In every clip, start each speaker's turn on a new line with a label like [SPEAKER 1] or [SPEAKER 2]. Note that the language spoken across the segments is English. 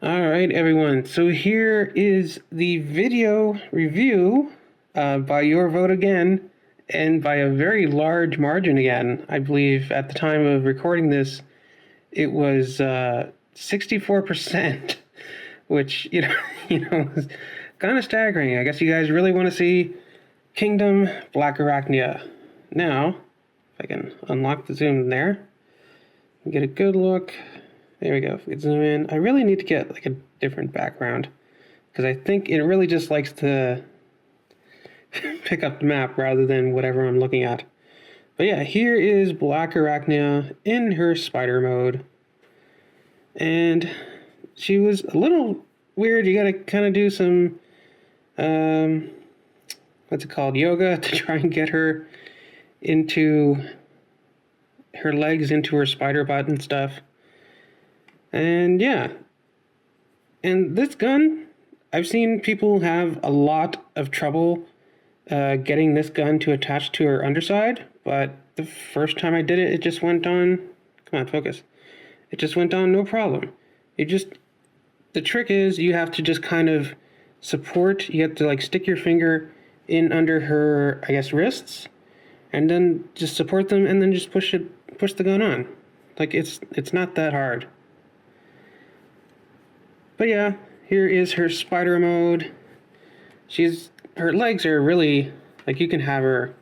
[SPEAKER 1] All right, everyone. So here is the video review by your vote again, and by a very large margin again. I believe at the time of recording this, it was 64%, which is kind of staggering. I guess you guys really want to see Kingdom Blackarachnia. Now, if I can unlock the zoom there, and get a good look. There we go. If we can zoom in, I really need to get like a different background because I think it really just likes to pick up the map rather than whatever I'm looking at. But yeah, here is Blackarachnia in her spider mode. And she was a little weird. You gotta kind of do some, what's it called, yoga to try and get her into her legs into her spider butt and stuff. And yeah, and this gun, I've seen people have a lot of trouble getting this gun to attach to her underside, but the first time I did it, it just went on. Come on, focus. It just went on, no problem. The trick is you have to just kind of support. You have to like stick your finger in under her, I guess, wrists, and then just support them, and then just push the gun on. Like it's not that hard. But yeah, here is her spider mode. Her legs are really, like, you can have her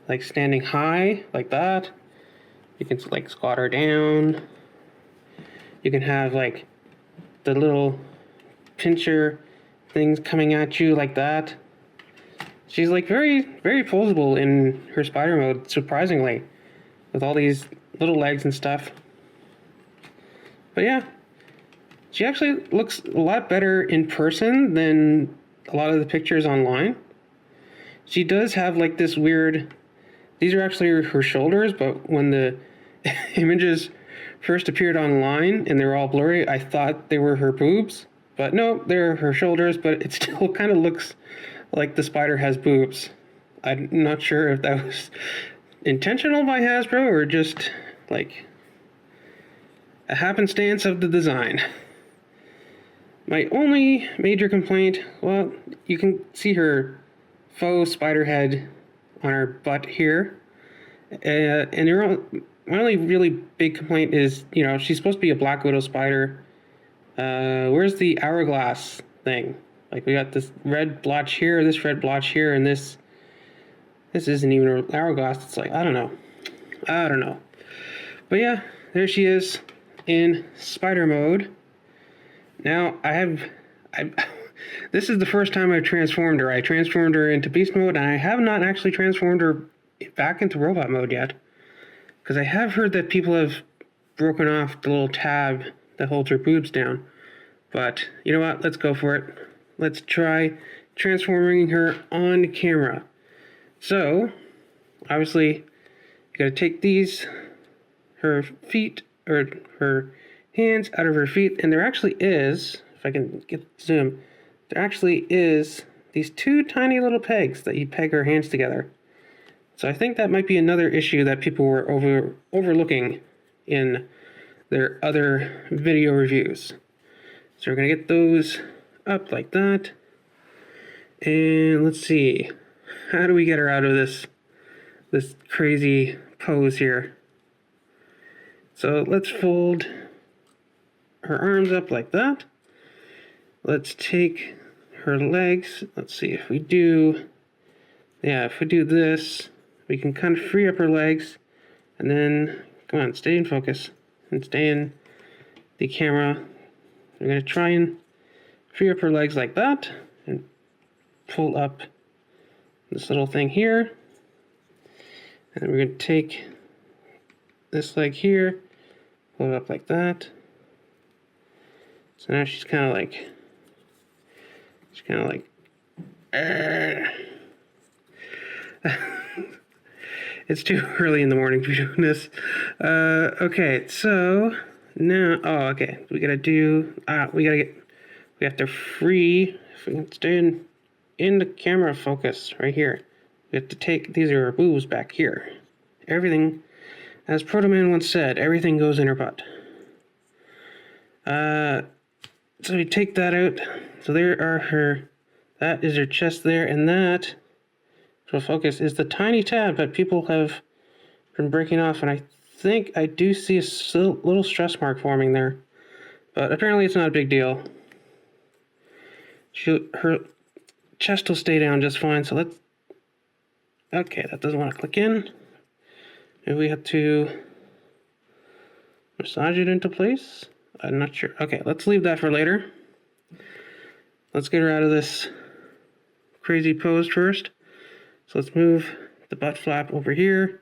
[SPEAKER 1] like standing high like that. You can like squat her down. You can have like the little pincher things coming at you like that. She's like very, very posable in her spider mode, surprisingly, with all these little legs and stuff. But yeah, she actually looks a lot better in person than a lot of the pictures online. She does have like this weird, these are actually her shoulders, but when the images first appeared online and they were all blurry, I thought they were her boobs. But no, they're her shoulders, but it still kind of looks like the spider has boobs. I'm not sure if that was intentional by Hasbro or just like a happenstance of the design. My only major complaint, well, you can see her faux spider head on her butt here. And my only really big complaint is, she's supposed to be a Black Widow spider. Where's the hourglass thing? Like, we got this red blotch here, this red blotch here, and this isn't even an hourglass. It's like, I don't know. But yeah, there she is in spider mode. Now, this is the first time I've transformed her. I transformed her into beast mode, and I have not actually transformed her back into robot mode yet. Because I have heard that people have broken off the little tab that holds her boobs down. But, you know what? Let's go for it. Let's try transforming her on camera. So, obviously, you gotta take her feet, or her hands out of her feet, and there actually is, if I can get zoom, there actually is these two tiny little pegs that you peg her hands together. So I think that might be another issue that people were overlooking in their other video reviews. So we're gonna get those up like that, and let's see, how do we get her out of this crazy pose here? So let's fold her arms up like that. Let's take her legs. Let's see if we do this, we can kind of free up her legs, and then, come on, stay in focus and stay in the camera. We're going to try and free up her legs like that and pull up this little thing here. And we're going to take this leg here, pull it up like that. So now she's kind of like, it's too early in the morning to be doing this. Okay, so now, okay, we have to free, if we can stay in the camera focus right here. We have to take, these are our boobs back here. Everything, as Proto Man once said, everything goes in her butt. So we take that out. So there are that is her chest there, and that, so focus, is the tiny tab that people have been breaking off, and I think I do see a little stress mark forming there. But apparently it's not a big deal. Her chest will stay down just fine, so let's... Okay, that doesn't want to click in. Maybe we have to massage it into place. I'm not sure. Okay, let's leave that for later. Let's get her out of this crazy pose first. So let's move the butt flap over here,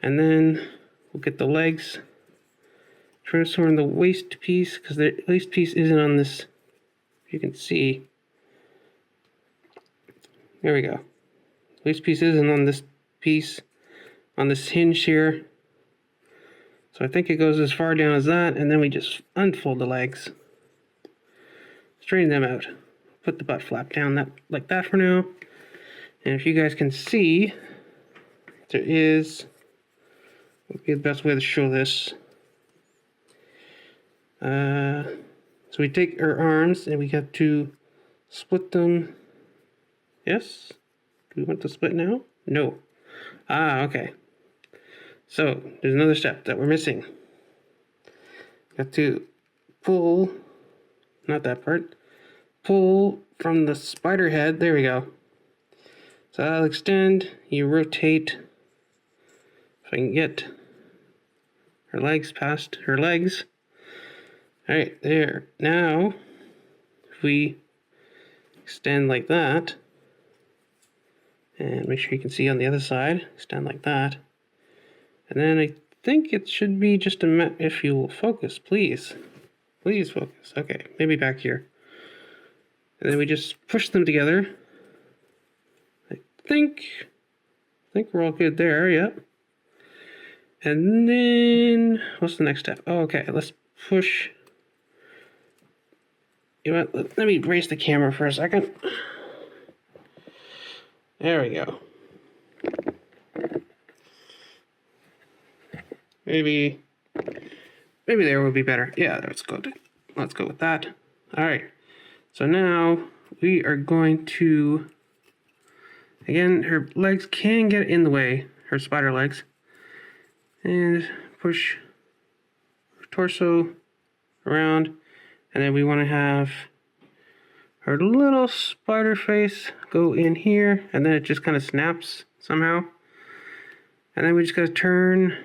[SPEAKER 1] and then we'll get the legs. Transform the waist piece, because the waist piece isn't on this. You can see. There we go. Waist piece isn't on this piece, on this hinge here. So I think it goes as far down as that, and then we just unfold the legs. Straighten them out. Put the butt flap down like that for now. And if you guys can see, there is, what would be the best way to show this? So we take our arms and we have to split them. Yes? Do we want to split now? No. Okay. So there's another step that we're missing. Got to pull, not that part, pull from the spider head. There we go. So I'll extend, you rotate. If I can get her legs past her legs. Alright, there. Now, if we extend like that, and make sure you can see on the other side, extend like that. And then I think it should be just if you will focus, please. Please focus. Okay, maybe back here. And then we just push them together. I think we're all good there, yep. And then, what's the next step? Oh, okay, let's push. You know what, let me raise the camera for a second. There we go. Maybe there would be better. Yeah, let's go with that. All right. So now we are going to, again, her legs can get in the way, her spider legs, and push her torso around, and then we want to have her little spider face go in here, and then it just kind of snaps somehow, and then we just gotta turn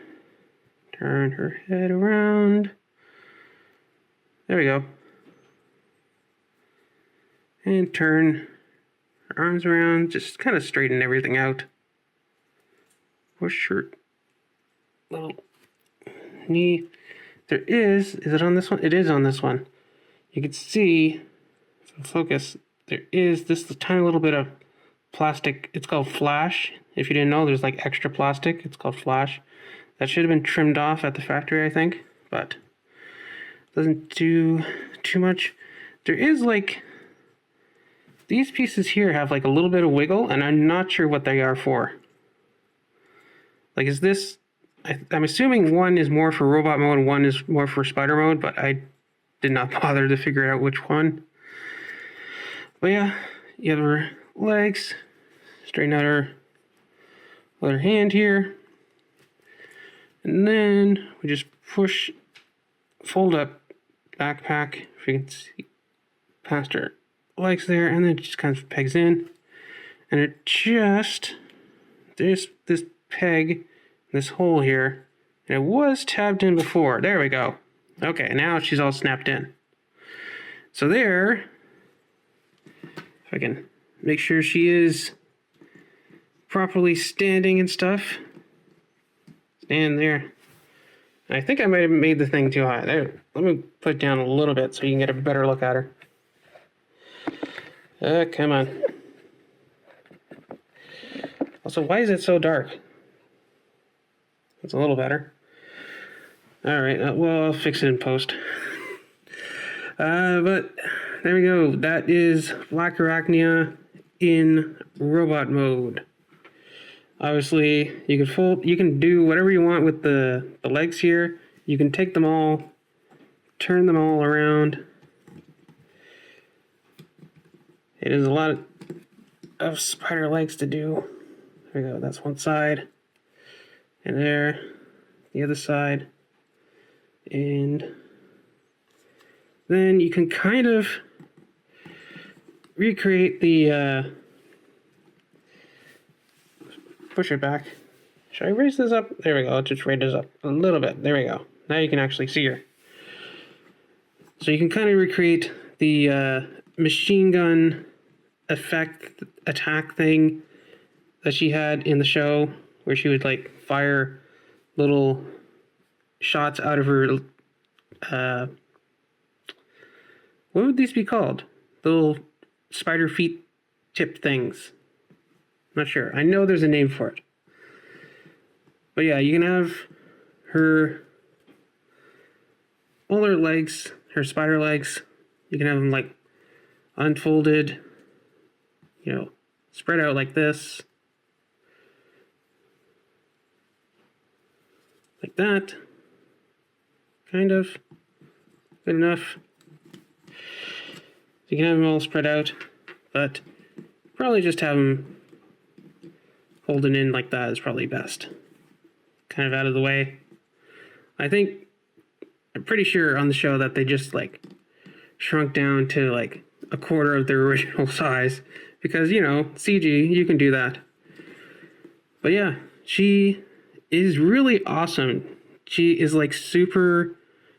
[SPEAKER 1] her head around. There we go. And turn her arms around, just kind of straighten everything out. Push her little knee. There is it on this one? It is on this one. You can see, focus, there is this tiny little bit of plastic. It's called flash. If you didn't know, there's like extra plastic. It's called flash. That should have been trimmed off at the factory, I think, but it doesn't do too much. There is like, these pieces here have like a little bit of wiggle, and I'm not sure what they are for. Like, is this, I'm assuming one is more for robot mode and one is more for spider mode, but I did not bother to figure out which one. But yeah, you have her legs, straighten out her other hand here, and then we just push, fold up backpack, if you can see past her legs there, and then it just kind of pegs in, and it just, there's this peg, this hole here, and it was tabbed in before. There we go. Okay, now she's all snapped in. So there, if I can make sure she is properly standing and stuff. Stand there. And I think I might have made the thing too high. There, let me put it down a little bit so you can get a better look at her. Come on. Also, why is it so dark? It's a little better. Alright, well, I'll fix it in post. But there we go. That is Blackarachnia in robot mode. Obviously, you can do whatever you want with the legs here. You can take them all, turn them all around, It is a lot of spider legs to do. There we go, that's one side. And there, the other side. And then you can kind of recreate the, push it back. Should I raise this up? There we go, let's just raise this up a little bit. There we go. Now you can actually see her. So you can kind of recreate the machine gun effect attack thing that she had in the show, where she would like fire little shots out of her, what would these be called? Little spider feet tip things. I'm not sure. I know there's a name for it. But yeah, you can have her, all her legs, her spider legs, you can have them like unfolded, you know, spread out like this. Like that. Kind of. Good enough. You can have them all spread out, but probably just have them folded in like that is probably best. Kind of out of the way. I'm pretty sure on the show that they just like shrunk down to like a quarter of their original size because, you know, CG, you can do that. But yeah, she is really awesome. She is like super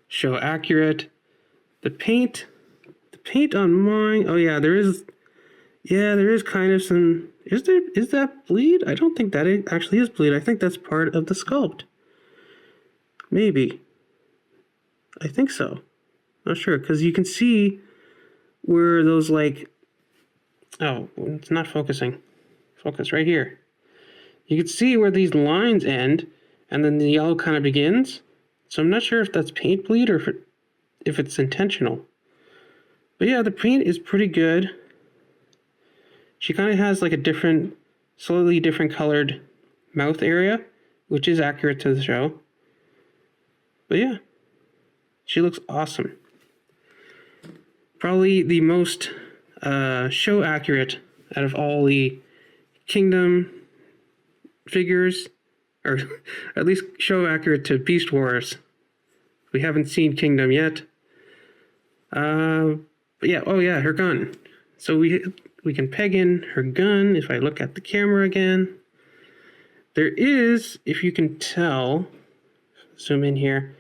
[SPEAKER 1] show accurate. The paint on mine, oh yeah, there is kind of some, is that bleed? I don't think that it actually is bleed. I think that's part of the sculpt. Maybe. I think so. Not sure, because you can see where those like, oh, it's not focusing. Focus right here. You can see where these lines end, and then the yellow kind of begins. So I'm not sure if that's paint bleed or if it's intentional. But yeah, the paint is pretty good. She kind of has like a slightly different colored mouth area, which is accurate to the show. But yeah, she looks awesome. Probably the most show accurate out of all the Kingdom figures, or at least show accurate to Beast Wars. We haven't seen Kingdom yet. But yeah, oh yeah, her gun. So we can peg in her gun. If I look at the camera again, there is, if you can tell, zoom in here,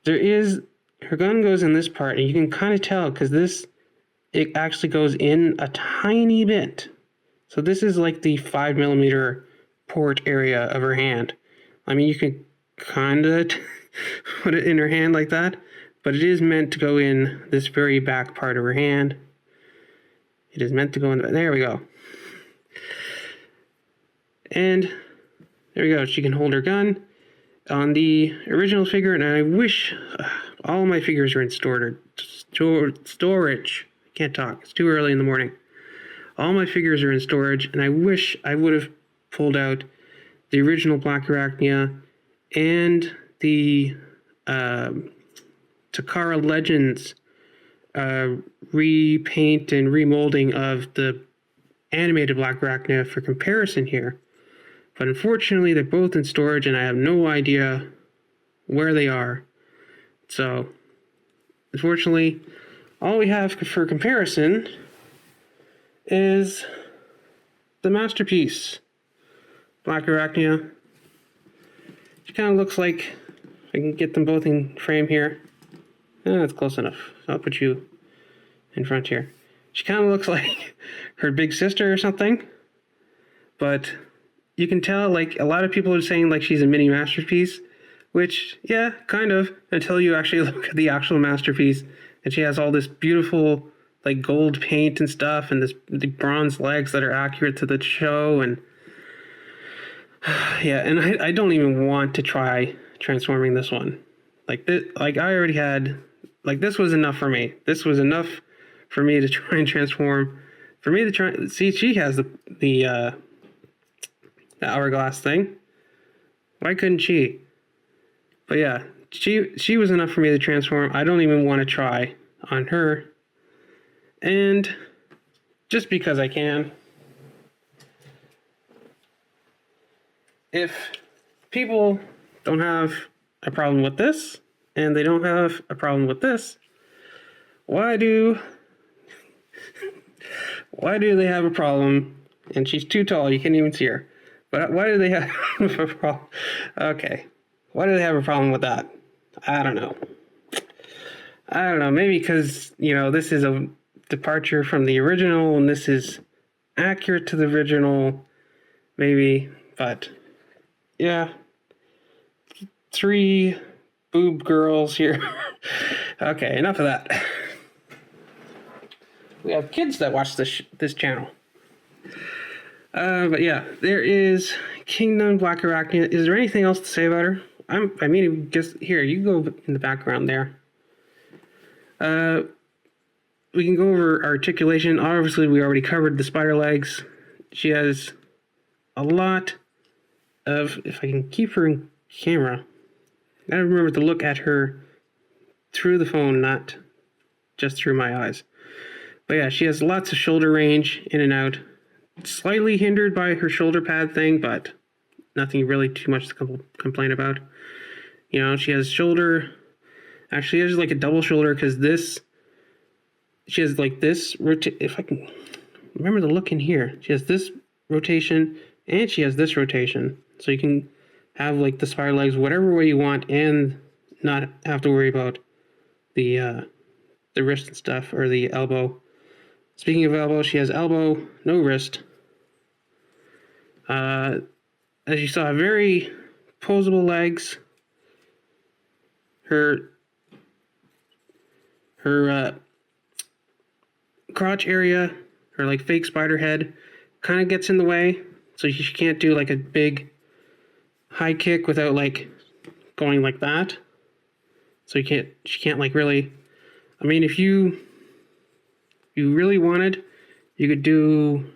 [SPEAKER 1] her gun goes in this part, and you can kind of tell because it actually goes in a tiny bit. So this is like the 5mm port area of her hand. I mean, you can kind of put it in her hand like that, but it is meant to go in this very back part of her hand. It is meant to go in, there we go. And there we go, she can hold her gun. On the original figure, and I wish all my figures are in storage. I can't talk, it's too early in the morning. All my figures are in storage, and I wish I would have pulled out the original Blackarachnia and the Takara Legends repaint and remolding of the animated Blackarachnia for comparison here. But unfortunately, they're both in storage, and I have no idea where they are. So, unfortunately, all we have for comparison is the masterpiece, Blackarachnia. She kind of looks like, I can get them both in frame here. That's close enough. I'll put you in front here. She kind of looks like her big sister or something, but you can tell, like, a lot of people are saying, like, she's a mini masterpiece, which, yeah, kind of, until you actually look at the actual masterpiece, and she has all this beautiful, like, gold paint and stuff, and the bronze legs that are accurate to the show, and yeah, and I don't even want to try transforming this one. Like, I already had, like, this was enough for me. This was enough for me to try and transform. For me to try, see, she has the hourglass thing. Why couldn't she? But yeah, she was enough for me to transform. I don't even want to try on her. And just because I can. If people don't have a problem with this, and they don't have a problem with this, why do they have a problem? And she's too tall, you can't even see her. But why do they have a problem? Okay. Why do they have a problem with that? I don't know. Maybe because, this is a departure from the original and this is accurate to the original. Maybe. But, yeah. 3 boob girls here. Okay, enough of that. We have kids that watch this channel. But yeah, there is Kingdom Blackarachnia. Is there anything else to say about her? Just here, you go in the background there. We can go over articulation. Obviously, we already covered the spider legs. She has a lot of, if I can keep her in camera, I gotta remember to look at her through the phone, not just through my eyes. But yeah, she has lots of shoulder range in and out. Slightly hindered by her shoulder pad thing, but nothing really too much to complain about. She has shoulder. Actually, she has like a double shoulder because she has like this if I can remember the look in here. She has this rotation and she has this rotation. So you can have like the spider legs whatever way you want and not have to worry about the wrist and stuff or the elbow. Speaking of elbow, she has elbow, no wrist. As you saw, very posable legs. Her crotch area, her like fake spider head, kind of gets in the way, so she can't do like a big high kick without like going like that. So she can't like really. If you really wanted, you could do.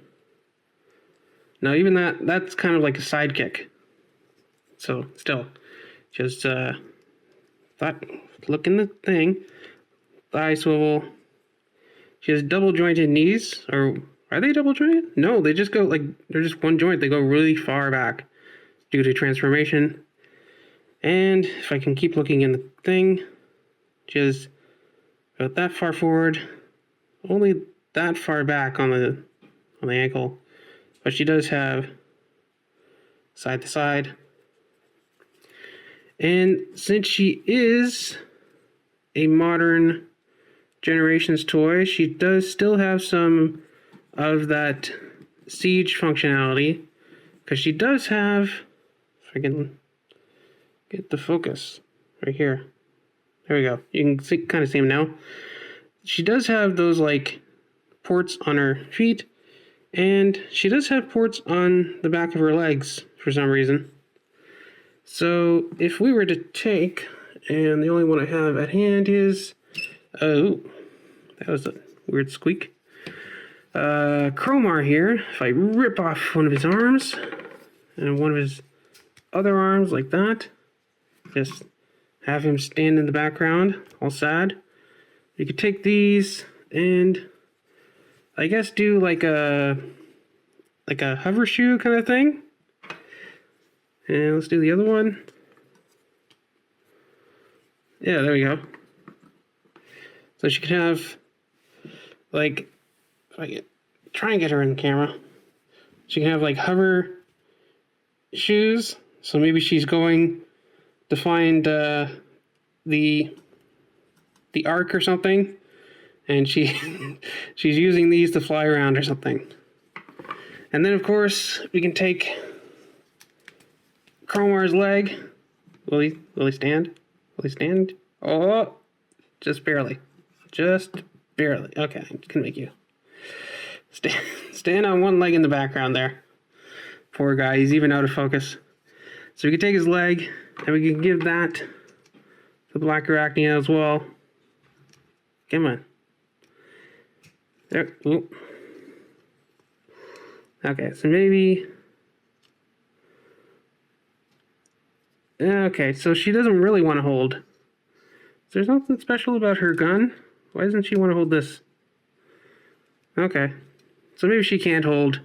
[SPEAKER 1] Now even that's kind of like a side kick. So still, just look in the thing, thigh swivel. She has double jointed knees, or are they double jointed? No, they just go like they're just one joint. They go really far back due to transformation. And if I can keep looking in the thing, just about that far forward, only that far back on the ankle, but she does have side to side. And since she is a modern generations toy, she does still have some of that siege functionality, because she does have, if I can get the focus right here. There we go. You can kind of see them now. She does have those like ports on her feet, and she does have ports on the back of her legs for some reason. So if we were to take, and the only one I have at hand is, oh, that was a weird squeak. Cromar here, if I rip off one of his arms, and one of his other arms like that, just have him stand in the background, all sad. You could take these and I guess do like a hover shoe kind of thing. And let's do the other one. Yeah, there we go. So she can have, like, if I try and get her in the camera. She can have like hover shoes. So maybe she's going to find the arc or something, and she's using these to fly around or something. And then of course we can take Cromar's leg. Will he stand? Will he stand? Oh, just barely. Just barely. Okay, I can make you stand on one leg in the background there. Poor guy, he's even out of focus. So we can take his leg and we can give that to Blackarachnia as well. Come on. There. Ooh. Okay, so maybe. Okay, so she doesn't really want to hold. Is there something special about her gun? Why doesn't she want to hold this? Okay. So maybe she can't hold.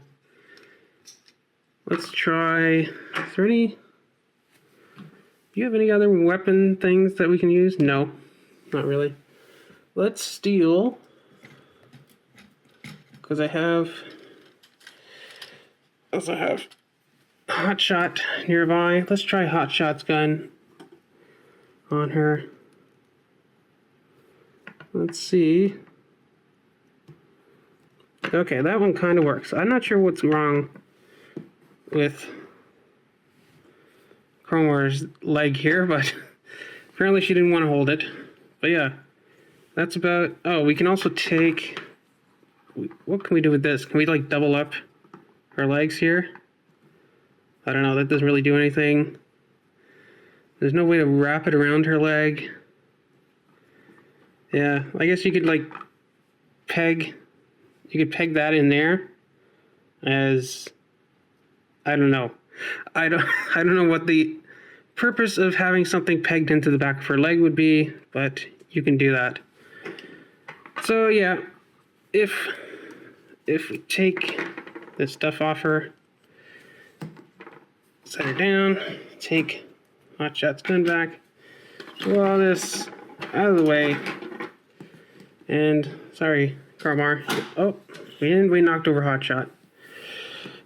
[SPEAKER 1] Let's try. Is there any? Do you have any other weapon things that we can use? No, not really. Let's steal. Because I also have Hotshot nearby. Let's try Hotshot's gun on her. Let's see. Okay, that one kind of works. I'm not sure what's wrong with Chromar's leg here, but apparently she didn't want to hold it. But yeah, that's about... Oh, we can also take... What can we do with this? Can we like double up her legs here? I don't know, that doesn't really do anything. There's no way to wrap it around her leg. Yeah, I guess you could like peg... You could peg that in there as... I don't know. I don't know what the purpose of having something pegged into the back of her leg would be, but you can do that. So yeah, if we take this stuff off her, set her down, take Hotshot's gun back, pull all this out of the way, and sorry, Chромar. Oh, we knocked over Hotshot.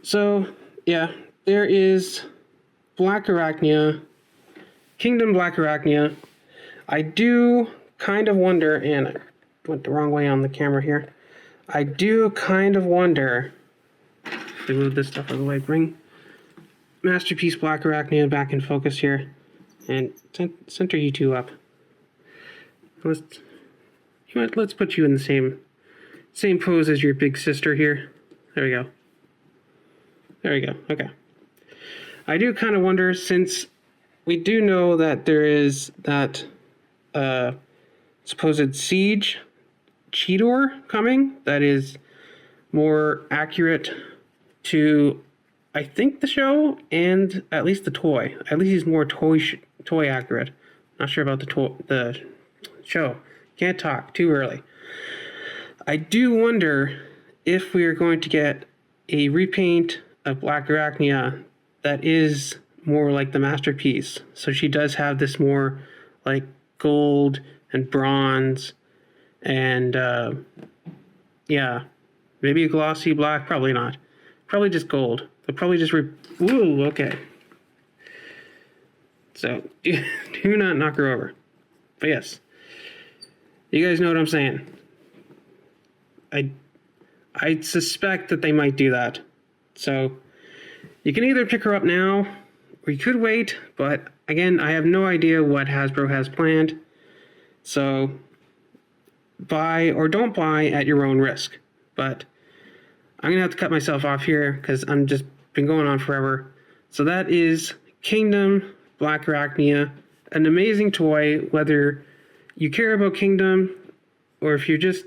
[SPEAKER 1] So yeah, there is Blackarachnia, Kingdom Blackarachnia. I do kind of wonder, and I went the wrong way on the camera here. I do kind of wonder, if we move this stuff out of the way, bring Masterpiece Blackarachnia back in focus here, and center you two up. Let's put you in the same pose as your big sister here. There we go. There we go. Okay. I do kind of wonder, since we do know that there is that supposed siege Cheetor coming that is more accurate to, I think, the show and at least the toy. At least he's more toy accurate. Not sure about the show. Can't talk too early. I do wonder if we are going to get a repaint of Blackarachnia that is more like the Masterpiece. So she does have this more like gold and bronze and yeah, maybe a glossy black. Probably not. Probably just gold. They'll probably just ooh, okay. So do not knock her over. But yes, you guys know what I'm saying. I suspect that they might do that. So you can either pick her up now, or you could wait, but again, I have no idea what Hasbro has planned. So buy or don't buy at your own risk. But I'm gonna have to cut myself off here because I'm just been going on forever. So that is Kingdom Blackarachnia, an amazing toy, whether you care about Kingdom or if you're just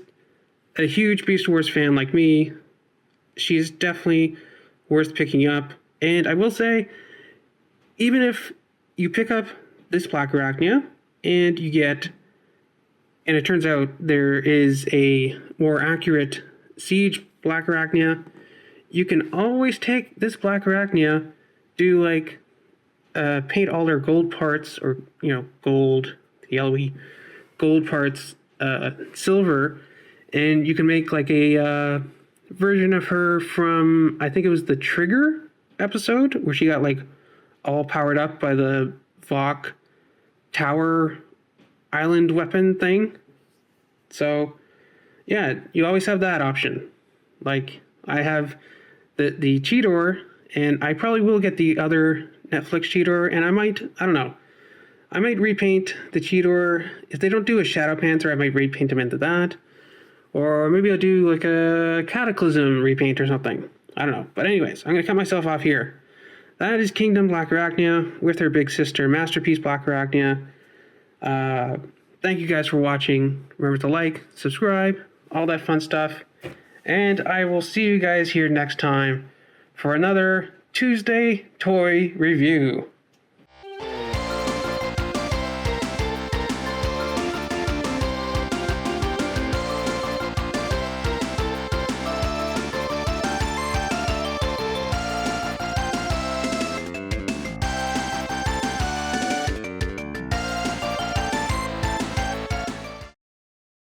[SPEAKER 1] a huge Beast Wars fan like me. She's definitely worth picking up. And I will say, even if you pick up this Blackarachnia and you get, and it turns out there is a more accurate Siege Blackarachnia, you can always take this Blackarachnia, do like paint all their gold parts, or gold, yellowy gold parts, silver, and you can make like a version of her from, I think it was the Trigger episode, where she got like all powered up by the Vok tower island weapon thing. So yeah, you always have that option. Like I have the Cheetor, and I probably will get the other Netflix Cheetor, and I might repaint the Cheetor. If they don't do a Shadow Panther, I might repaint him into that. Or maybe I'll do like a Cataclysm repaint or something. I don't know. But anyways, I'm going to cut myself off here. That is Kingdom Blackarachnia with her big sister, Masterpiece Blackarachnia. Thank you guys for watching. Remember to like, subscribe, all that fun stuff. And I will see you guys here next time for another Tuesday toy review.